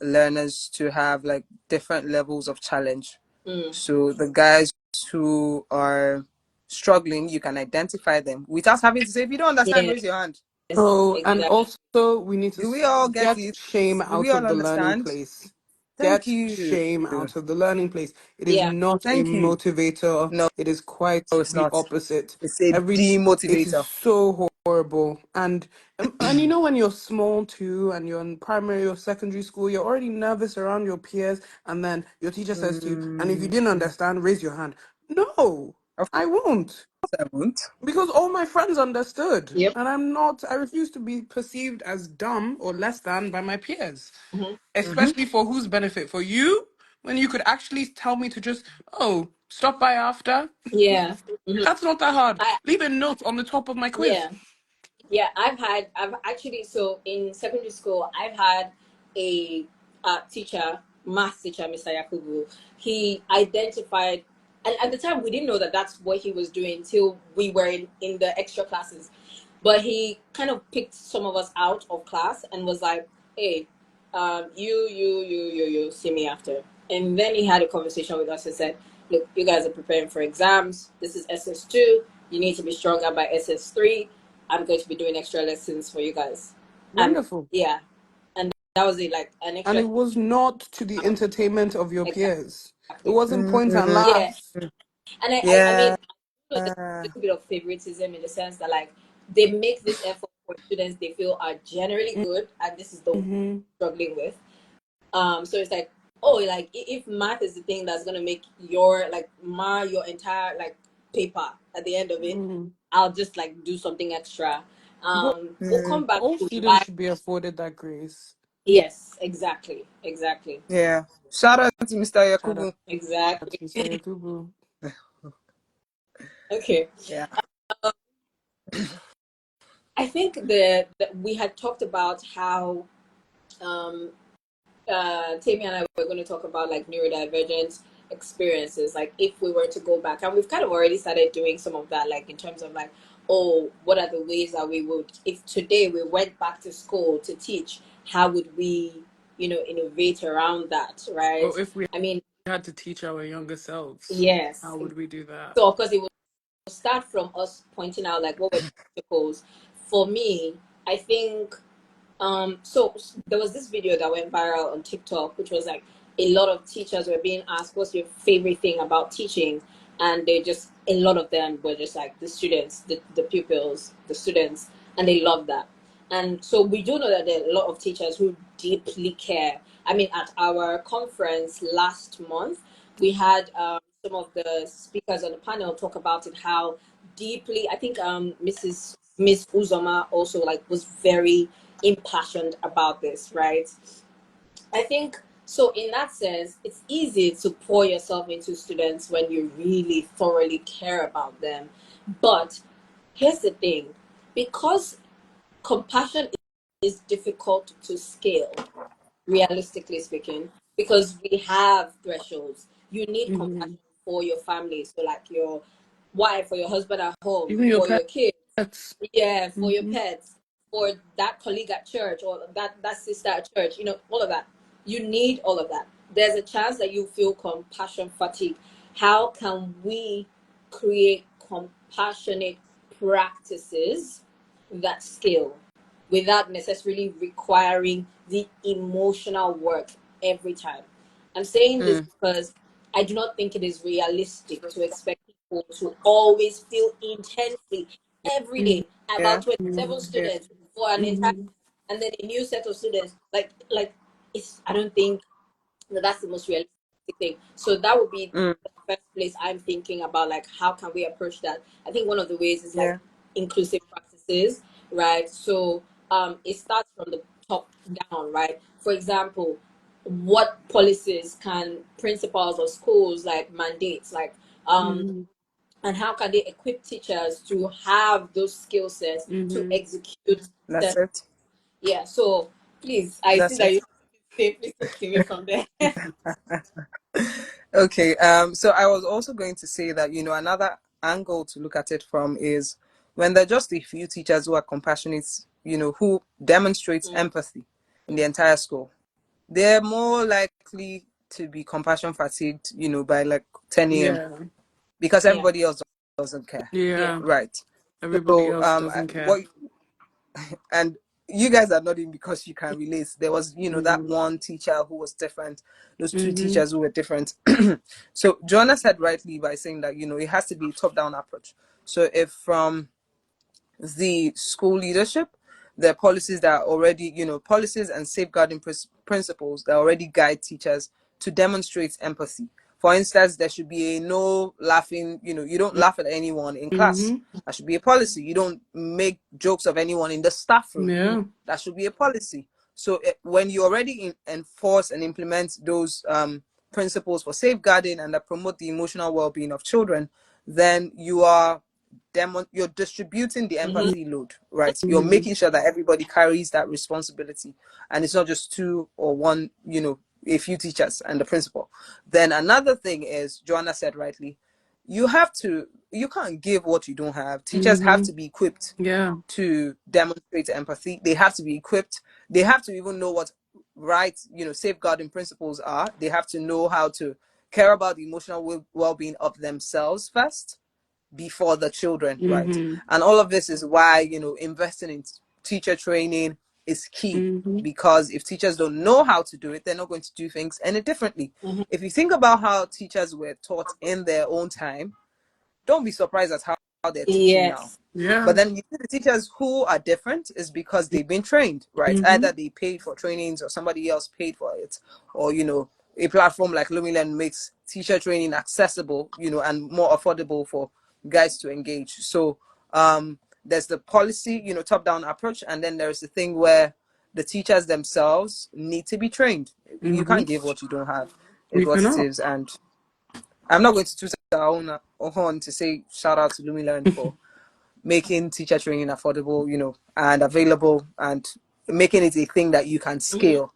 learners to have like different levels of challenge.
mm,
So the guys who are struggling, you can identify them without having to say, if you don't understand,
yes,
raise your hand.
Oh, and
exactly.
also we need to
Do we all get
get
it?
shame
Do we
out
all
of the learning
understand?
place.
Thank
Get
you.
shame out of the learning place. It is
Yeah.
not a
Thank you.
motivator.
No,
It is quite
it's
the
not.
opposite.
It's a
It is
demotivator.
so horrible. And you know, when you're small too, and you're in primary or secondary school, you're already nervous around your peers, and then your teacher says to you, and if you didn't
Mm,
understand, raise your hand. No,
of
I won't.
course I won't.
Because all my friends understood.
Yep.
And I refuse to be perceived as dumb or less than by my peers.
Hmm.
Mm-hmm.
Especially for whose benefit? For you? When you could actually tell me to just, oh, stop by after.
Yeah. Hmm.
That's not that hard.
I
Leave a note on the top of my quiz.
yeah. Yeah, I've actually, so in secondary school, I've had a teacher, math teacher, Mr. Yakubu. He identified, and at the time we didn't know that that's what he was doing until we were in the extra classes. But he kind of picked some of us out of class and was like, hey, you, see me after. And then he had a conversation with us and said, look, you guys are preparing for exams. This is SS2. You need to be stronger by SS3. I'm going to be doing extra lessons for you guys. And
Wonderful.
yeah, and that was it, like an
And
extra
it was not to the entertainment of your peers. It
exactly.
wasn't point and
Mm,
Yeah.
laugh.
And I mean,
yeah.
I know there's a little bit of favoritism in the sense that like they make this effort for students they feel are generally good, and this is the one
Mm-hmm.
they're struggling with. So it's like, oh, like if math is the thing that's gonna make your like mar your entire like paper at the end of it,
Mm-hmm.
I'll just like do something extra.
But
We'll
Mm,
come back
all
to
students
why.
should be afforded that grace.
Yes, exactly, exactly,
yeah. Shout out to Mr.
Shout out
Yakubu.
exactly.
to Mr. Yakubu.
Okay,
Yeah.
I think that we had talked about how um, Tammy and I were going to talk about like neurodivergent experiences, like if we were to go back, and we've kind of already started doing some of that, like in terms of like, oh, what are the ways that we would, if today we went back to school to teach, how would we, innovate around that, right?
Or if we
I mean,
had to teach our younger selves,
yes.
how would we do that?
So of course it will start from us pointing out like what were the obstacles. For me, I think so there was this video that went viral on TikTok, which was like a lot of teachers were being asked, "What's your favorite thing about teaching?" And they just a lot of them were just like the students, the pupils, the students, and they love that. And so we do know that there are a lot of teachers who deeply care. I mean, at our conference last month, we had some of the speakers on the panel talk about it, how deeply. I think Miss Uzoma also like was very impassioned about this, right? I think so. In that sense, it's easy to pour yourself into students when you really thoroughly care about them. But here's the thing, because compassion is difficult to scale, realistically speaking, because we have thresholds. You need
Mm-hmm.
compassion for your family, so like your wife or your husband at home,
Even your
for your kids,
pets.
yeah, for your
Mm-hmm.
pets, for that colleague at church or that sister at church, all of that. You need all of that. There's a chance that you feel compassion fatigue. How can we create compassionate practices that scale without necessarily requiring the emotional work every time? I'm saying this
Mm,
because I do not think it is realistic to expect people to always feel intensely every day
yeah.
about 27
Yeah.
students for an entire,
Mm-hmm.
and then a new set of students. Like it's, I don't think that's the most realistic thing. So that would be
Mm,
the first place I'm thinking about, like how can we approach that. I think one of the ways is like
yeah.
inclusive practices, right? So it starts from the top down, right? For example, what policies can principals or schools like mandates, like
Mm-hmm.
and how can they equip teachers to have those skill sets to
Mm-hmm.
execute
That's
certain.
it.
Yeah, so please, I see
That's
that
it.
you say please take it away from there.
Okay. So I was also going to say that, another angle to look at it from is when there are just a few teachers who are compassionate, who demonstrates
Mm,
empathy in the entire school, they're more likely to be compassion fatigued, by like 10 a.m.
Yeah.
because
yeah,
everybody else doesn't care.
yeah.
Yeah.
Right.
Everybody
So
else doesn't care.
what and you guys are nodding because you can relate. There was, that
Mm-hmm.
one teacher who was different, those two
Mm-hmm.
teachers who were different. So Joanna said rightly by saying that, it has to be a top-down approach. So if from the school leadership. There are policies that are already, policies and safeguarding principles that already guide teachers to demonstrate empathy. For instance, there should be a no laughing, you don't laugh at anyone in class.
Mm-hmm.
That should be a policy. You don't make jokes of anyone in the staff room.
Yeah.
That should be a policy. So when you already enforce and implement those principles for safeguarding and that promote the emotional well-being of children, then you're distributing the
Mm-hmm.
empathy load, right? You're
Mm-hmm.
making sure that everybody carries that responsibility, and it's not just two or one, a few teachers and the principal. Then another thing is, Joanna said rightly, you can't give what you don't have. Teachers have
Mm-hmm.
to be equipped
Yeah.
to demonstrate empathy. They have to be equipped. They have to even know what safeguarding principles are. They have to know how to care about the emotional well-being of themselves first before the children, right?
Mm-hmm.
And all of this is why, investing in teacher training is key,
Mm-hmm.
because if teachers don't know how to do it, they're not going to do things any differently.
Mm-hmm.
If you think about how teachers were taught in their own time, don't be surprised at how they're teaching now.
Yes.
But
Yeah.
then you see the teachers who are different is because they've been trained, right?
Mm-hmm.
Either they paid for trainings or somebody else paid for it, or a platform like Lumilearn makes teacher training accessible, and more affordable for guys to engage. So there's the policy, top-down approach, and then there's the thing where the teachers themselves need to be trained. You
Mm-hmm.
can't give what you don't have, is
We
what it
cannot.
is. And I'm not going to toot our own horn to say shout out to Lumilearn for making teacher training affordable, and available, and making it a thing that you can
Mm-hmm.
scale,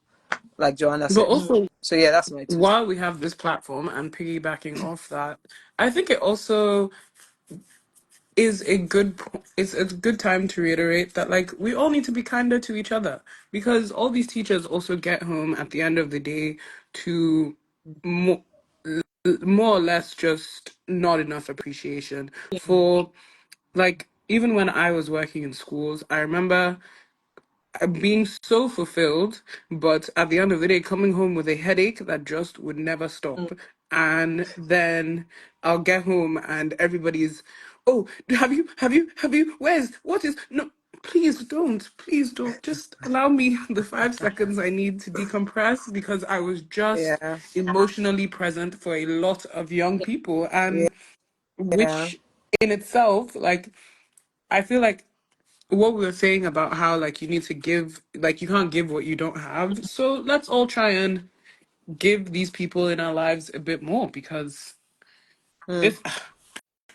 like Joanna
But
said.
Mm-hmm.
also,
So yeah, that's my two
while we have this platform and piggybacking off that, I think it also is it's a good time to reiterate that like we all need to be kinder to each other, because all these teachers also get home at the end of the day to more, more or less just not enough appreciation for, like, even when I was working in schools, I remember being so fulfilled, but at the end of the day, coming home with a headache that just would never stop. And then I'll get home and everybody's, oh, what is, no, please don't. Just allow me the 5 seconds I need to decompress, because I was just
Yeah,
emotionally present for a lot of young
Yeah.
yeah,
people.
yeah,
And
yeah.
which in itself, like, I feel like what we were saying about how like you need to give, like you can't give what you don't have, so let's all try and give these people in our lives a bit more, because
Mm,
if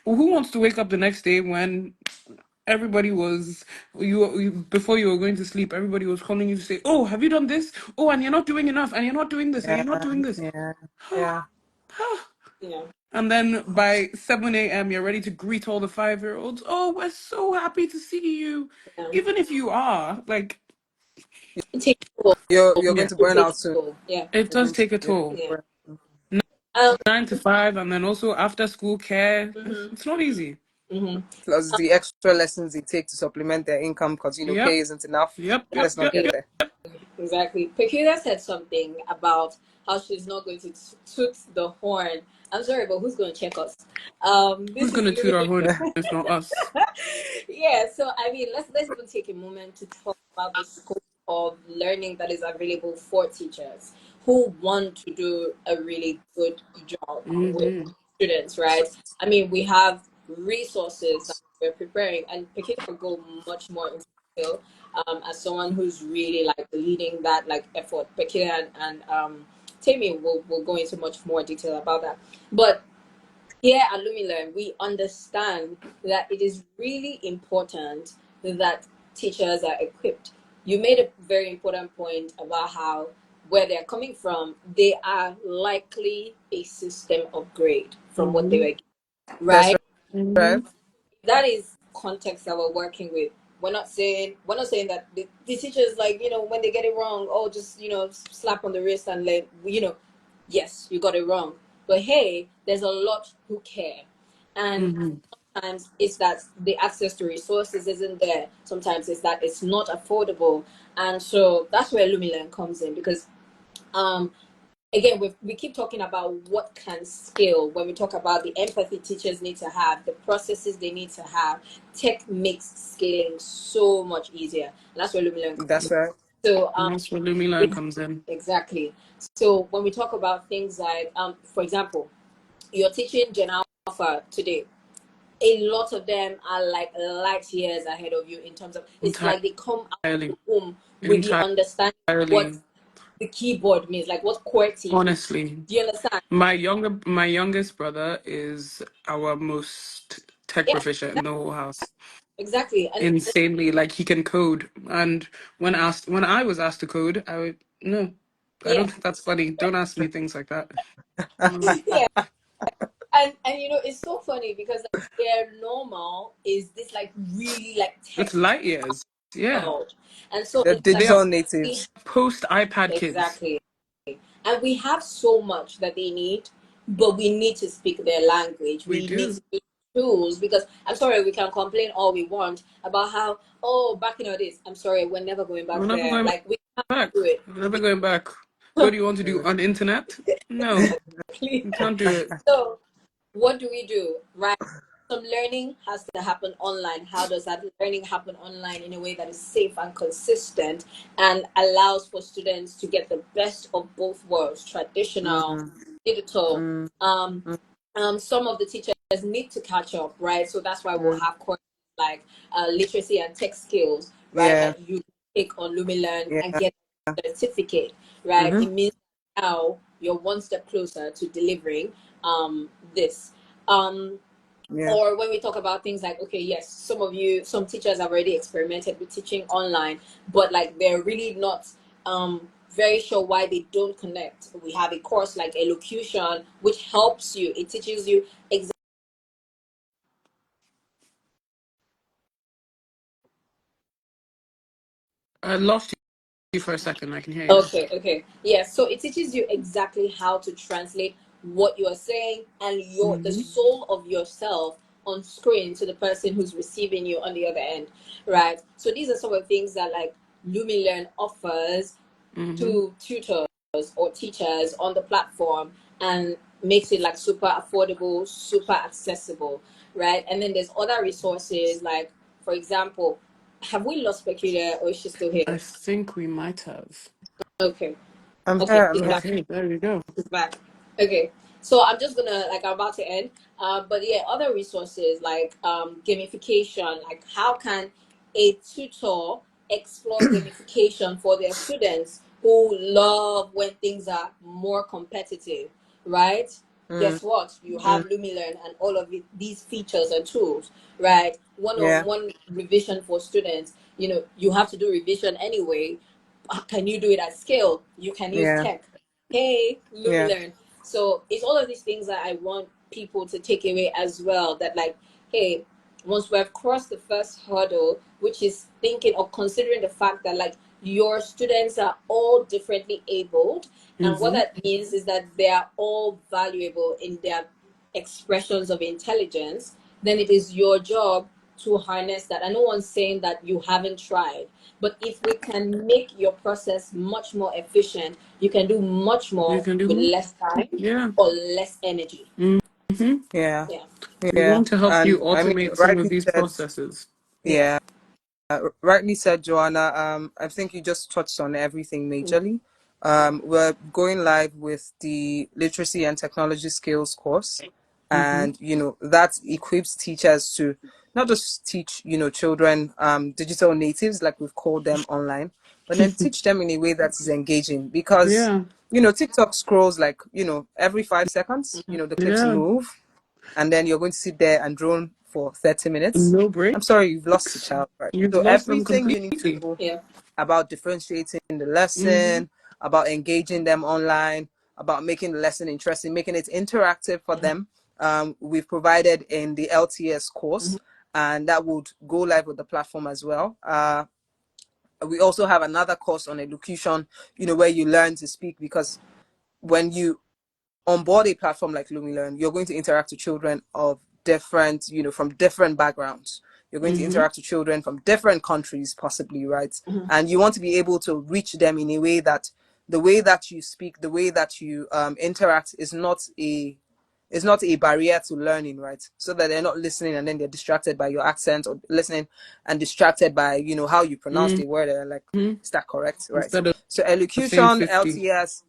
who wants to wake up the next day when everybody was, you before you were going to sleep, everybody was calling you to say, oh, have you done this, oh, and you're not doing enough, and you're not doing this, and
yeah,
you're not doing this.
yeah, yeah,
Yeah.
And then by 7 a.m., you're ready to greet all the 5-year-olds. Oh, we're so happy to see you.
Yeah.
Even if you are, like,
It takes a toll.
you're going
yeah,
to
It
burn
takes
out
a
soon.
toll. Yeah.
it
You're
does
going to
take a
yeah,
toll.
Yeah.
burn.
9 to 5, and then also after school care.
Mm-hmm.
It's not easy.
Mm-hmm.
Plus the extra lessons they take to supplement their income, because
Yep,
pay isn't enough.
yep, yep,
Let's not
yep,
get
Absolutely.
yep.
there.
Exactly. Peculiar said something about how she's not going to toot the horn. I'm sorry, but who's going to check us?
Who's
This is
gonna toot our
Louis.
horn if it's not us?
Yeah. So I mean, let's even take a moment to talk about the scope of learning that is available for teachers who want to do a really good job with
Mm-hmm.
students, right? I mean, we have resources that we're preparing, and Peculiar will go much more into detail as someone who's really like leading that like effort. Peculiar and Tammy will go into much more detail about that. But here at Lumilearn, we understand that it is really important that teachers are equipped. You made a very important point about how where they're coming from, they are likely a system upgrade from what they
Mm-hmm.
were given,
That's
right?
Mm-hmm.
right.
That is context that we're working with. We're not saying that the teachers, like, when they get it wrong, oh, just slap on the wrist and let yes, you got it wrong, but hey, there's a lot who care. And
Mm-hmm.
sometimes it's that the access to resources isn't there, sometimes it's that it's not affordable. And so that's where Lumilearn comes in, because um again, we keep talking about what can scale when we talk about the empathy teachers need to have, the processes they need to have. Tech makes scaling so much easier. And that's where Lumilearn comes in.
That's right.
So,
And that's where Lumilearn comes in.
exactly. So when we talk about things like, for example, you're teaching Gen Alpha today, a lot of them are like light years ahead of you in terms of, it's like they come out of the
Entirely.
womb with the understanding of what
Entirely.
the keyboard means, like what QWERTY is.
Honestly.
Do you understand?
My youngest brother is our most tech
Yeah,
proficient in the whole house.
exactly. And
Insanely, like he can code. And when I was asked to code, I would no, I
yeah,
don't think that's funny. Don't ask me things like that. Mm.
yeah. And it's so funny because like, their normal is this like really like tech
It's light years. Yeah.
world. And so
The
it's like
They are
digital
we,
natives.
post iPad kids.
exactly. And we have so much that they need, but we need to speak their language.
We
We need
do.
to use tools because I'm sorry, we can complain all we want about how, oh, back in our days, I'm sorry, we're never going
We're
back
never
there.
going
Like we can't
back.
do it.
We're never going back. What do you want to do
Mm.
on internet? No,
Exactly.
you can't do it.
So what do we do? Right? Some learning has to happen online. How does that learning happen online in a way that is safe and consistent and allows for students to get the best of both worlds, traditional,
Mm,
digital?
mm,
Um,
mm.
some of the teachers need to catch up, right? So that's why we'll
Mm.
have courses like literacy and tech skills, right?
Yeah,
That you take on Lumilearn and
yeah.
get a certificate, right?
Mm-hmm.
It means now you're one step closer to delivering this. Um,
Yeah.
or when we talk about things like, okay, yes, some teachers have already experimented with teaching online, but like they're really not very sure why they don't connect. We have a course like elocution, which helps you. It teaches you exactly.
I lost you for a second. I can hear you now.
Okay, yeah. So it teaches you exactly how to translate what you are saying and the
Mm-hmm.
soul of yourself on screen to the person who's receiving you on the other end, right? So these are some of the things that like Lumilearn offers
Mm-hmm.
to tutors or teachers on the platform and makes it like super affordable, super accessible, right? And then there's other resources like, for example, have we lost Peculiar or is she still
I
here?
think we might have.
Okay,
I'm
okay,
here. I'm
she's
here.
back.
Okay, there we go.
She's back. Okay, so I'm just gonna like I'm about to end, but yeah, other resources like gamification, like how can a tutor explore gamification for their students who love when things are more competitive, right?
Mm,
Guess what? You have
mm.
Lumilearn and all of these features and tools, right?
Yeah,
One-on-one revision for students. You have to do revision anyway. Can you do it at scale? You can use
yeah,
tech. Hey,
yeah.
Lumilearn. So it's all of these things that I want people to take away as well. That like, hey, once we have crossed the first hurdle, which is thinking or considering the fact that like your students are all differently abled, and what
Mm-hmm.
that means is that they are all valuable in their expressions of intelligence, then it is your job to harness that. And no one's saying that you haven't tried. But if we can make your process much more efficient, you can do much
You
more
can do
with
more.
less time
Yeah.
or less energy.
Mm-hmm.
Yeah,
Yeah.
We
yeah.
want to help you
And I mean,
automate some of
rightly
these
said,
processes.
Yeah.
yeah, rightly said, Joanna. I think you just touched on everything majorly. We're going live with the literacy and technology skills course,
Mm-hmm.
and that equips teachers to not just teach children digital natives like we've called them online, but then teach them in a way that is engaging because
Yeah.
TikTok scrolls like every 5 seconds. The clips
Yeah.
move, and then you're going to sit there and drone for 30 minutes.
No breaks.
I'm sorry, you've lost the child, right?
You've
So
lost them
everything you need to
completely.
know
Yeah.
about differentiating the
Mm-hmm.
lesson, about engaging them online, about making the lesson interesting, making it interactive for them, we've provided in the LTS course, and that would go live with the platform as well. We also have another course on elocution, where you learn to speak, because when you on board a platform like Lumilearn, you're going to interact with children of different, from different backgrounds. You're going to
Mm-hmm.
interact with children from different countries, possibly, right?
Mhm.
And you want to be able to reach them in a way that the way that you speak, the way that you interact is not a barrier to learning, right? So that they're not listening and then they're distracted by your accent, or listening and distracted by, you know, how you pronounce the word. They're like,
Mm-hmm.
is that correct? Right.
Instead of
So
saying
elocution,
50.
LTS,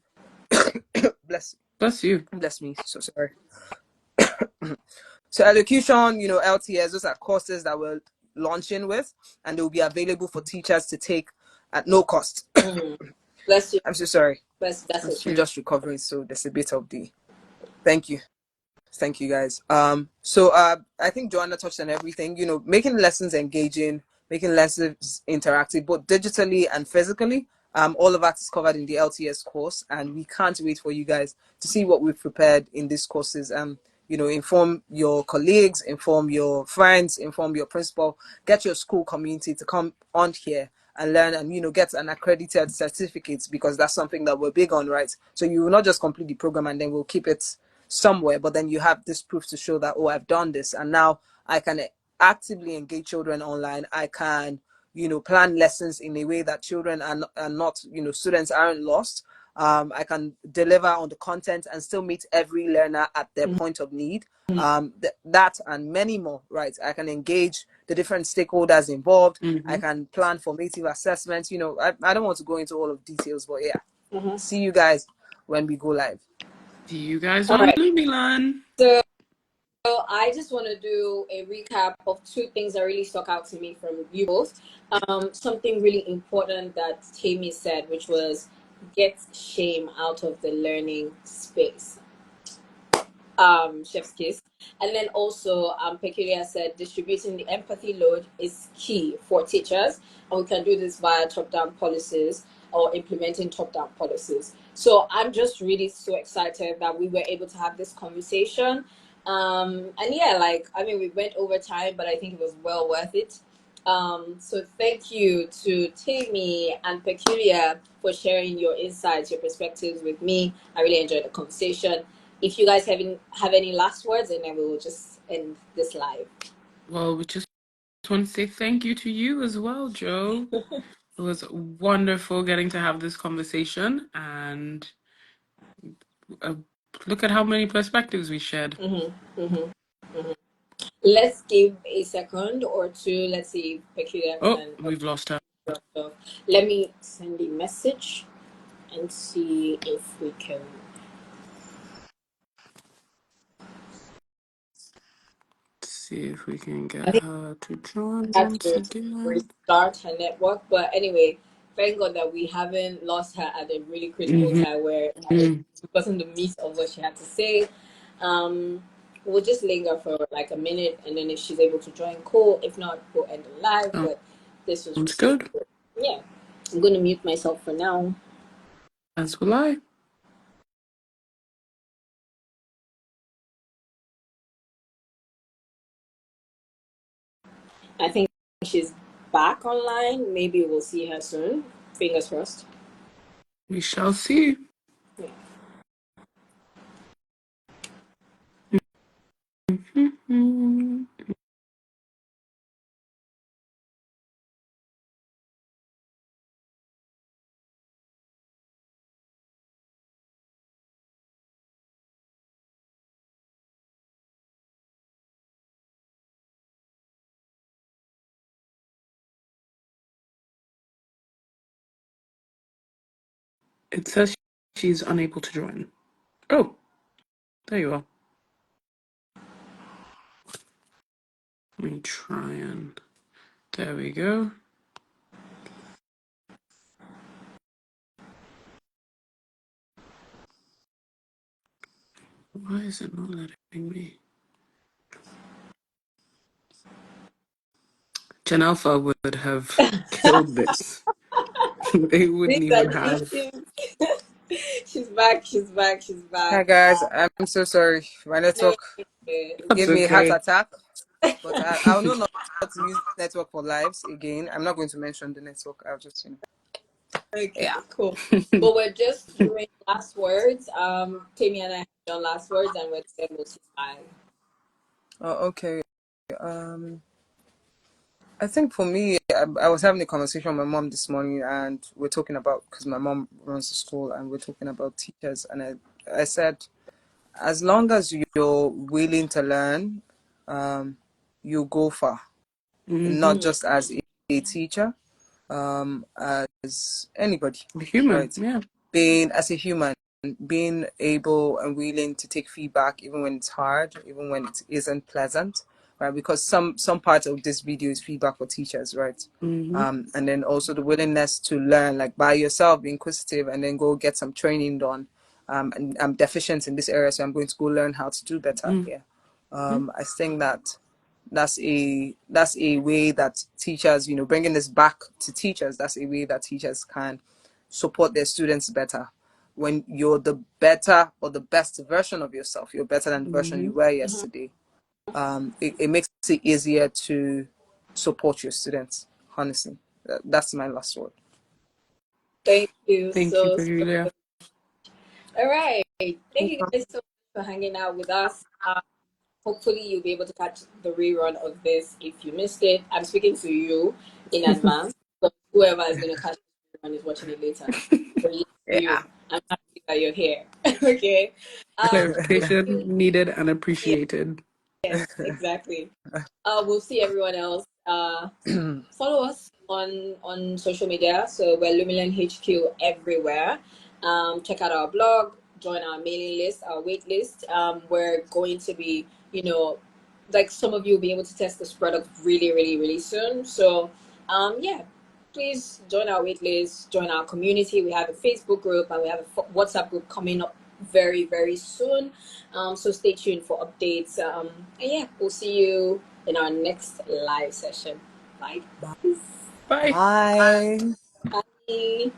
bless
Bless you.
bless me, so sorry. So elocution, you know, LTS, those are courses that we're launching with, and they will be available for teachers to take at no cost.
Bless you.
I'm so sorry.
That's
Bless
okay.
I'm
you.
just recovering, so there's a bit of the. Thank you. Thank you, guys. So I think Joanna touched on everything. You know, making lessons engaging, making lessons interactive, both digitally and physically. All of that is covered in the LTS course, and we can't wait for you guys to see what we've prepared in these courses. You know, inform your colleagues, inform your friends, inform your principal, get your school community to come on here and learn, and, you know, get an accredited certificate, because that's something that we're big on, right? So you will not just complete the program and then we'll keep it somewhere, but then you have this proof to show that, oh, I've done this, and now I can actively engage children online. I can, you know, plan lessons in a way that children are not, you know, students aren't lost. I can deliver on the content and still meet every learner at their point of need. That and many more, right? I can engage the different stakeholders involved. I
Mm-hmm.
can plan formative assessments. You know, I don't want to go into all of details, but yeah,
Mm-hmm.
see you guys when we go live.
See you guys
All
on
right.
Lumilearn.
So I just want to do a recap of two things that really stuck out to me from you both. Something really important that Tammy said, which was get shame out of the learning space. Chef's kiss. And then also, Peculiar said distributing the empathy load is key for teachers, and we can do this via top-down policies or implementing top-down policies. So I'm just really so excited that we were able to have this conversation. And yeah, like, I mean, we went over time, but I think it was well worth it. So thank you to Tammy and Peculiar for sharing your insights, your perspectives with me. I really enjoyed the conversation. If you guys have any last words, and then we will just end this live.
Well, we just want to say thank you to you as well, Joe. It was wonderful getting to have this conversation, and uh, look at how many perspectives we shared.
Mm-hmm, mm-hmm, mm-hmm. Let's give a second or two. Let's see if Peculiar
Oh,
can
we've lost her.
drop off. Let me send a message and see if we can
See if we can
I
get
think
her to join
I had
once
to
again.
restart her network. But anyway, thank God that we haven't lost her at a really critical
Mm-hmm.
time where we've gotten the meat of what she had to say. Um, we'll just linger for like a minute, and then if she's able to join, cool. If not, we'll end the live. But this was
Sounds
really
good.
good. Yeah. I'm going to mute myself for now.
As will I.
I think she's back online. Maybe we'll see her soon. Fingers crossed.
We shall see.
Yeah.
Mm-hmm. It says she's unable to join. Oh, there you are. Let me try and. There we go. Why is it not letting me? Gen Alpha would have killed this. They wouldn't
These
even
are the
have.
issues. She's back. She's back. She's
Hi
back.
guys, I'm so sorry. My
No,
network
it's
That's
gave me a heart
okay.
attack, but I'll know not to use network for lives again. I'm not going to mention the network. I'll just, you know,
okay.
yeah.
Cool. But we're just doing last words. Tammy and I have done last words, and we'll see live.
Oh, okay. Um, I think for me, I was having a conversation with my mom this morning, and we're talking about, because my mom runs the school, and we're talking about teachers, and I said, as long as you're willing to learn, you go far, not
Mm-hmm.
just as a teacher, as anybody,
Human,
right?
yeah.
Being as a human, being able and willing to take feedback, even when it's hard, even when it isn't pleasant, right? Because some part of this video is feedback for teachers, right?
Mm-hmm.
And then also the willingness to learn, like by yourself, be inquisitive, and then go get some training done. And I'm deficient in this area, so I'm going to go learn how to do better here. I think that that's a way that teachers, bringing this back to teachers, that's a way that teachers can support their students better. When you're the better or the best version of yourself, you're better than the version
Mm-hmm.
you were yesterday. It makes it easier to support your students. Honestly, that's my last word.
Thank you
Thank you,
so, so
Cordelia.
much. All right. Thank you guys so much for hanging out with us. Hopefully, you'll be able to catch the rerun of this if you missed it. I'm speaking to you in advance. But whoever is going to catch the rerun is watching it later. So, to you.
Yeah.
I'm happy that you're here. Okay. Thank
Clarification
you.
needed and appreciated.
Yes, exactly. We'll see everyone else. Follow us on social media. So we're Lumilearn HQ everywhere. Check out our blog, join our mailing list, our wait list. We're going to be, like some of you will be able to test this product really, really, really soon. So, yeah, please join our wait list, join our community. We have a Facebook group and we have a WhatsApp group coming up very, very soon. So stay tuned for updates. And yeah, we'll see you in our next live session. Bye.
Bye.
Bye.
Bye.